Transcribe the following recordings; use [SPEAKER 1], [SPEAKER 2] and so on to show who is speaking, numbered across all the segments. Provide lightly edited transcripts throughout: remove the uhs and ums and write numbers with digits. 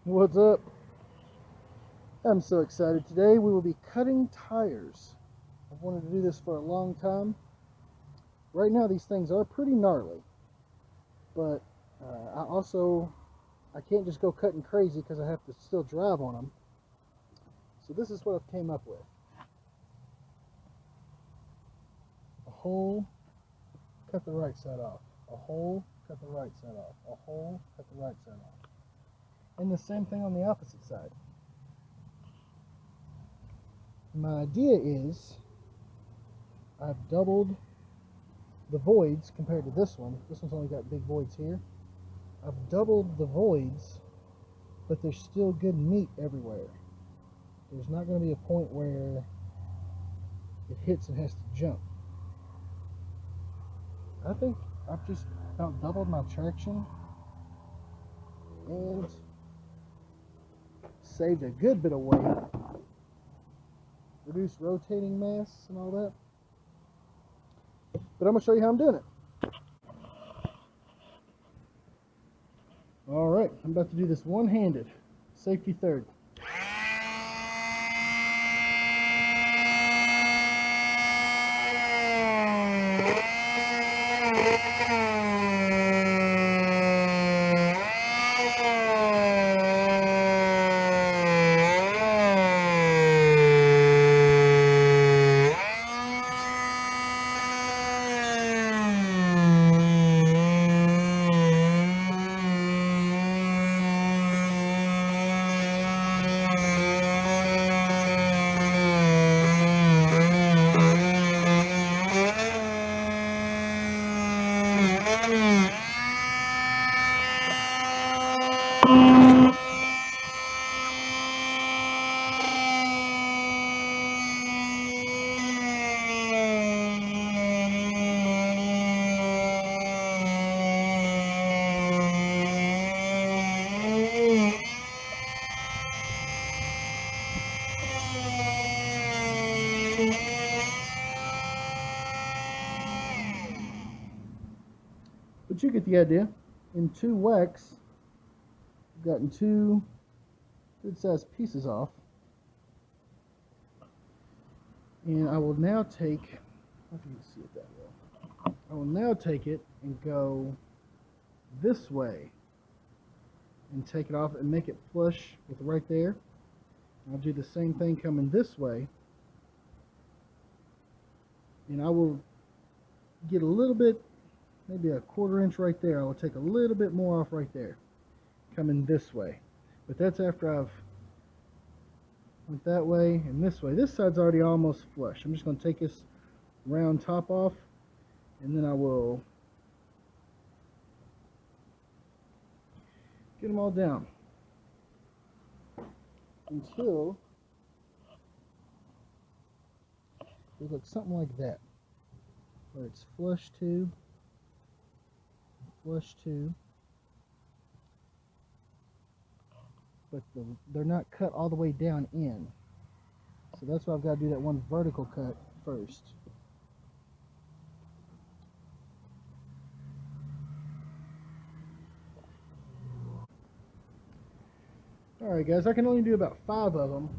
[SPEAKER 1] What's up? I'm so excited. Today we will be cutting tires. I've wanted to do this for a long time. Right now these things are pretty gnarly, but I can't just go cutting crazy because I have to still drive on them. So this is what I've came up with. A hole, cut the right side off. A hole, cut the right side off. A hole, cut the right side off. And the same thing on the opposite side. My idea is I've doubled the voids compared to this one. This one's only got big voids here. I've doubled the voids, but there's still good meat everywhere. There's not going to be a point where it hits and has to jump. I think I've just about doubled my traction and saved a good bit of weight, reduced rotating mass and all that. But I'm going to show you how I'm doing it. All right, I'm about to do this one-handed. Safety third. But you get the idea. In two whacks, I've gotten two good-sized pieces off. And I will now take, I don't know if you can see it that well. I will now take it and go this way and take it off and make it flush with right there. I'll do the same thing coming this way. And I will get a little bit, maybe a quarter inch right there. I will take a little bit more off right there, coming this way. But that's after I've went that way and this way. This side's already almost flush. I'm just going to take this round top off, and then I will get them all down until it looks something like that, where it's flush two, but they're not cut all the way down in. So that's why I've got to do that one vertical cut first. Alright guys, I can only do about 5 of them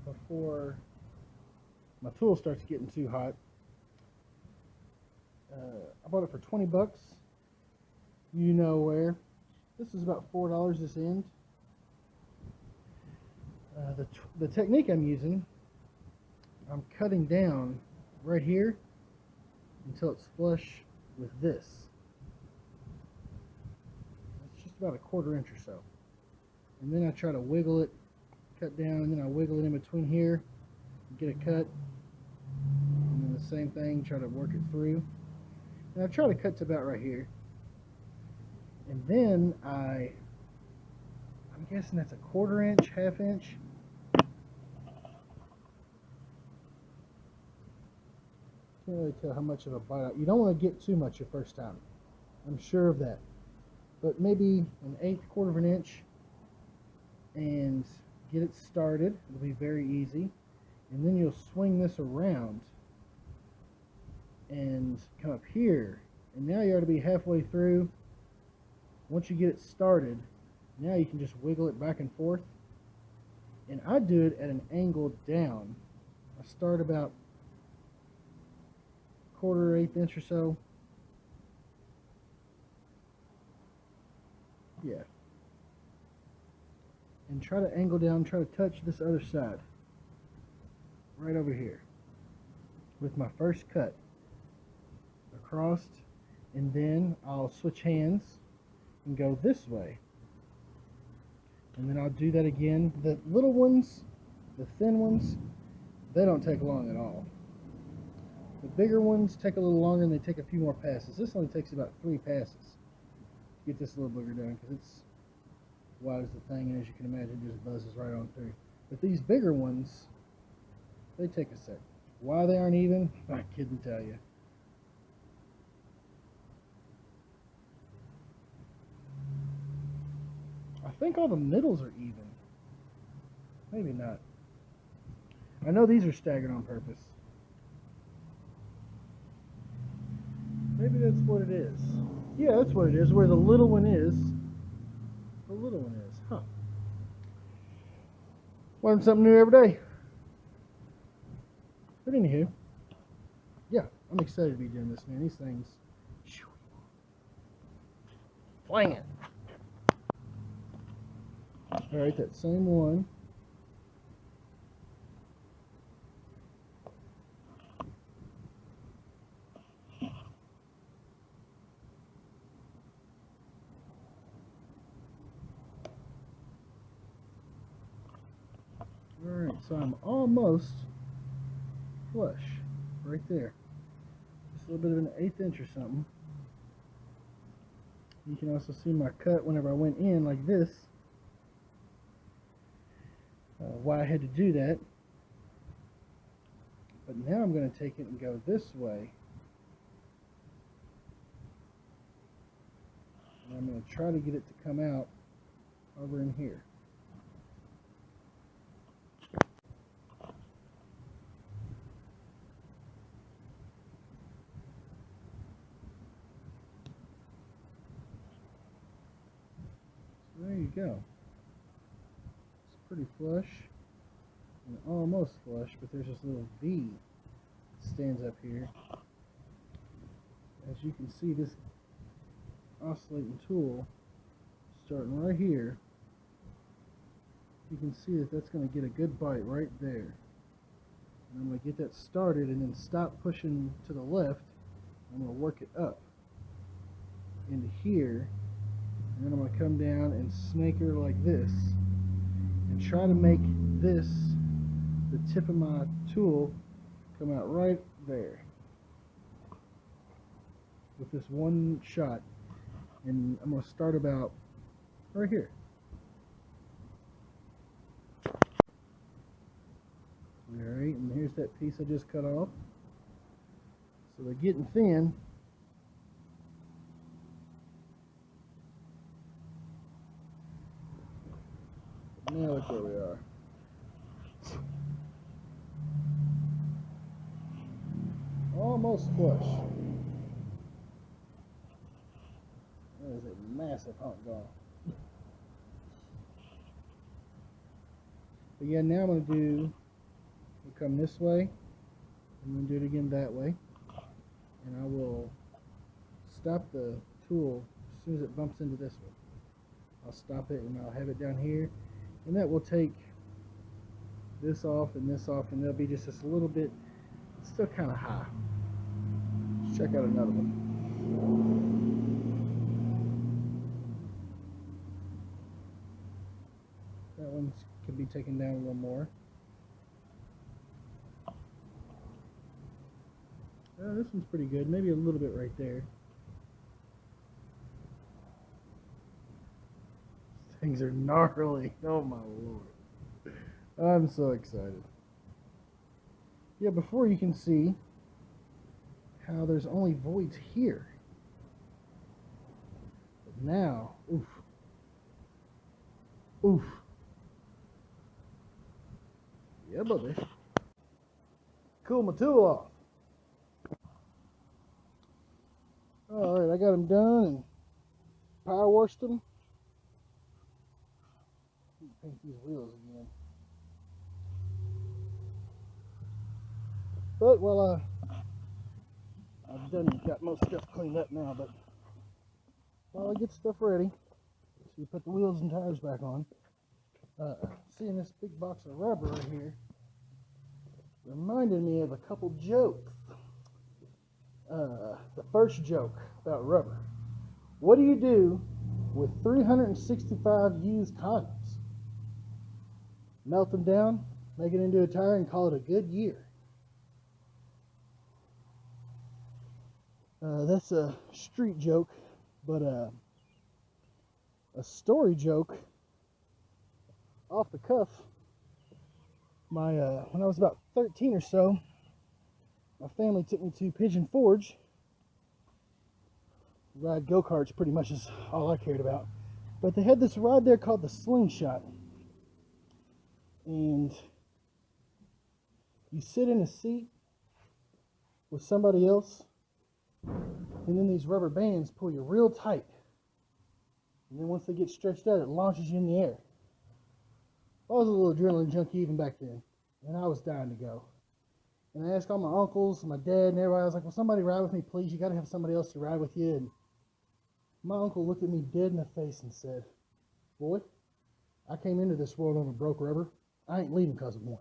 [SPEAKER 1] before my tool starts getting too hot. I bought it for 20 bucks. You know where. This is about $4 this end. The technique I'm using, I'm cutting down right here until it's flush with this. It's just about a quarter inch or so. And then I try to wiggle it, cut down, and then I wiggle it in between here, get a cut, and then the same thing, try to work it through. And I try to cut to about right here. And then I'm guessing that's a quarter inch, half inch. Can't really tell how much of a bite out. You don't want to get too much your first time. I'm sure of that. But maybe an eighth, quarter of an inch, and get it started. It'll be very easy. And then you'll swing this around and come up here. And now you ought to be halfway through. Once you get it started, Now you can just wiggle it back and forth. And I do it at an angle down. I start about 1/4, 1/8 inch or so. Yeah. And try to angle down, try to touch this other side. Right over here. With my first cut. Across. And then I'll switch hands and go this way. And then I'll do that again. The little ones, the thin ones, they don't take long at all. The bigger ones take a little longer and they take a few more passes. This only takes about 3 passes to get this little booger done because it's wide as the thing, and as you can imagine, it just buzzes right on through. But these bigger ones, they take a sec. Why they aren't even, I couldn't tell you. I think all the middles are even. Maybe not. I know these are staggered on purpose. Maybe that's what it is. Yeah, that's what it is. Where the little one is, the little one is. Huh. Learn something new every day. But anywho, yeah, I'm excited to be doing this, man. These things, fling it. All right, that same one. All right, so I'm almost flush right there. Just a little bit of an 1/8 inch or something. You can also see my cut whenever I went in like this. Why I had to do that. But now I'm going to take it and go this way. And I'm going to try to get it to come out over in here. So there you go. It's pretty flush. And almost flush, but there's this little V that stands up here. As you can see, this oscillating tool starting right here, you can see that that's going to get a good bite right there. And I'm going to get that started and then stop pushing to the left. I'm going to work it up into here, and then I'm going to come down and snake her like this and try to make this, the tip of my tool, come out right there with this one shot. And I'm going to start about right here. Alright, and here's that piece I just cut off. So they're getting thin. Now look where we are. Almost flush. That is a massive hunk gone. But yeah, now I'm going to do, we'll come this way, and then do it again that way. And I will stop the tool as soon as it bumps into this one. I'll stop it and I'll have it down here. And that will take this off, and there'll be just this little bit, it's still kind of high. Let's check out another one. That one can be taken down a little more. This one's pretty good, maybe a little bit right there. These things are gnarly. Oh my lord. I'm so excited. Yeah, before you can see how there's only voids here. But now, oof. Oof. Yeah, buddy. Cool my tool off. Alright, I got them done and power washed them. Paint these wheels again. But well, I've got most stuff cleaned up now. But while I get stuff ready, so you put the wheels and tires back on. Seeing this big box of rubber right here reminded me of a couple jokes. The first joke about rubber: what do you do with 365 used condoms? Melt them down, make it into a tire, and call it a good year. That's a street joke, but a story joke off the cuff. When I was about 13 or so, my family took me to Pigeon Forge. Ride go-karts pretty much is all I cared about. But they had this ride there called the slingshot. And you sit in a seat with somebody else, and then these rubber bands pull you real tight. And then once they get stretched out, it launches you in the air. I was a little adrenaline junkie even back then, and I was dying to go. And I asked all my uncles and my dad and everybody, I was like, will somebody ride with me, please? You got to have somebody else to ride with you. And my uncle looked at me dead in the face and said, boy, I came into this world on a broke rubber. I ain't leaving because of one.